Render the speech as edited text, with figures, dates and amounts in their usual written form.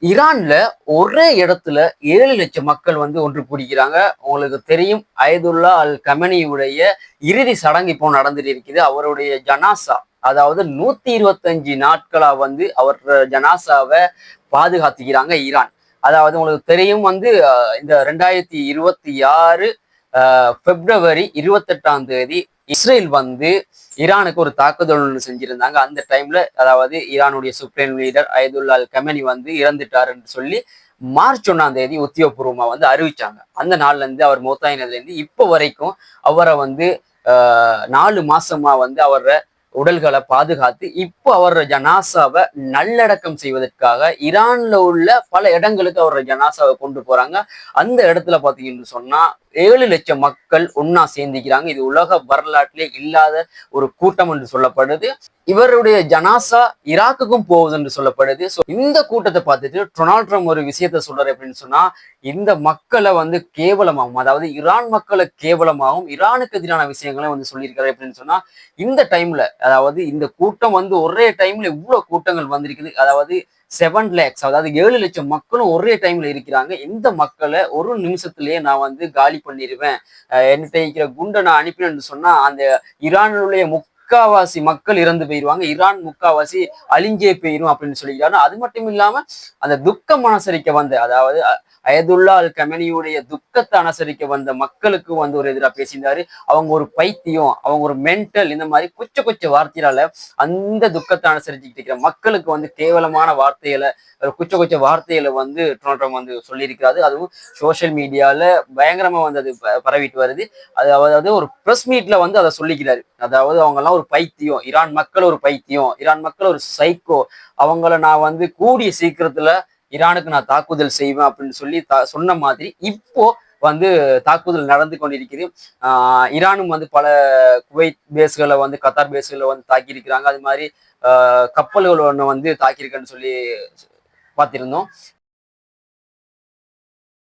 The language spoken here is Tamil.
ஈரான்ல ஒரே இடத்துல 7 லட்சம் மக்கள் வந்து ஒன்று கூடிக்கிறாங்க. உங்களுக்கு தெரியும் அயதுல்லா அல் கமனியுடைய இறுதி சடங்கு இப்போ நடந்துட்டு இருக்குது. அவருடைய ஜனாசா, அதாவது 125 நாட்களா வந்து அவர் ஜனாசாவை பாதுகாத்துக்கிறாங்க ஈரான். அதாவது உங்களுக்கு தெரியும் வந்து இந்த 2026 பிப்ரவரி 28ஆம் தேதி இஸ்ரேல் வந்து ஈரானுக்கு ஒரு தாக்குதல் ஒன்று செஞ்சிருந்தாங்க. அந்த டைம்ல அதாவது ஈரானுடைய சுப்ரீம் லீடர் அயதுல்லா அல் கமெனி வந்து இறந்துட்டாருன்னு சொல்லி மார்ச் 1ஆம் தேதி உத்தியோகபூர்வமா வந்து அறிவிச்சாங்க. அந்த நாள்ல இருந்து அவர் மௌத்தாயினதுல இருந்து இப்போ வரைக்கும் அவரை வந்து 4 மாசமா வந்து அவரை உடல்களை பாதுகாத்து இப்போ அவரோட ஜனாசாவை நல்லடக்கம் செய்வதற்காக ஈரான்ல உள்ள பல இடங்களுக்கு அவரோட ஜனாசாவை கொண்டு போறாங்க. அந்த இடத்துல பாத்தீங்கன்னு சொன்னா 7 லட்சம் மக்கள் ஒன்னா சேர்ந்திக்கிறாங்க. இது உலக வரலாற்றிலே இல்லாத ஒரு கூட்டம் என்று சொல்லப்படுது. இவருடைய ஜனாசா ஈராக்குக்கும் போகுது என்று சொல்லப்படுது. ஸோ இந்த கூட்டத்தை பார்த்துட்டு டொனால்ட் ட்ரம்ப் ஒரு விஷயத்த சொல்றாரு அப்படின்னு சொன்னா, இந்த மக்களை வந்து கேவலமாகவும், அதாவது ஈரான் மக்களை கேவலமாகவும் ஈரானுக்கு எதிரான விஷயங்களை வந்து சொல்லியிருக்காரு அப்படின்னு சொன்னா, இந்த டைம்ல அதாவது இந்த கூட்டம் வந்து ஒரே டைம்ல இவ்வளவு கூட்டங்கள் வந்திருக்குது. அதாவது 7 lakhs, அதாவது 7 லட்சம் மக்களும் ஒரே டைம்ல இருக்கிறாங்க. இந்த மக்களை ஒரு நிமிஷத்திலேயே நான் வந்து காலி பண்ணிடுவேன், என்கிட்ட இருக்கிற குண்டை நான் அனுப்பினேன்னு சொன்னா அந்த ஈரானுடைய முக்காவாசி மக்கள் இறந்து போயிடுவாங்க, ஈரான் முக்காவாசி அழிஞ்சே போயிரும் அப்படின்னு சொல்லிக்கிறாரு. அது மட்டும் இல்லாம அந்த துக்கம் அனுசரிக்க வந்த, அதாவது அயதுல்லா அல் கமெனியுடைய துக்கத்தை அனுசரிக்க வந்த மக்களுக்கு வந்து ஒரு எதிராக பேசியிருந்தாரு. அவங்க ஒரு பைத்தியம், அவங்க ஒரு மென்டல், இந்த மாதிரி கொச்ச கொச்ச வார்த்தையால அந்த துக்கத்தை அனுசரிச்சுக்கிட்டு இருக்கிற மக்களுக்கு வந்து கேவலமான வார்த்தைகளை, கொச்ச கொச்ச வார்த்தைகளை வந்து டொனால்ட் ட்ரம்ப் வந்து சொல்லியிருக்கிறாரு. அதுவும் சோசியல் மீடியால பயங்கரமா வந்து அது பரவிட்டு வருது. அதாவது ஒரு பிரஸ் மீட்ல வந்து அதை சொல்லிக்கிறாரு. அதாவது அவங்க எல்லாம் ஒரு பைத்தியம், ஈரான் மக்கள் ஒரு பைத்தியம், ஈரான் மக்கள் ஒரு சைக்கோ, அவங்கள நான் வந்து கூடிய சீக்கிரத்துல ஈரானுக்கு நான் தாக்குதல் செய்வேன் அப்படின்னு சொல்லி சொன்ன மாதிரி இப்போ வந்து தாக்குதல் நடந்து கொண்டிருக்குது. ஈரானும் வந்து பல குவைத் பேஸ்களை வந்து கத்தார் பேஸ்களை வந்து தாக்கியிருக்கிறாங்க. அது மாதிரி கப்பல்கள் ஒன்று வந்து தாக்கியிருக்கேன்னு சொல்லி பார்த்திருந்தோம்.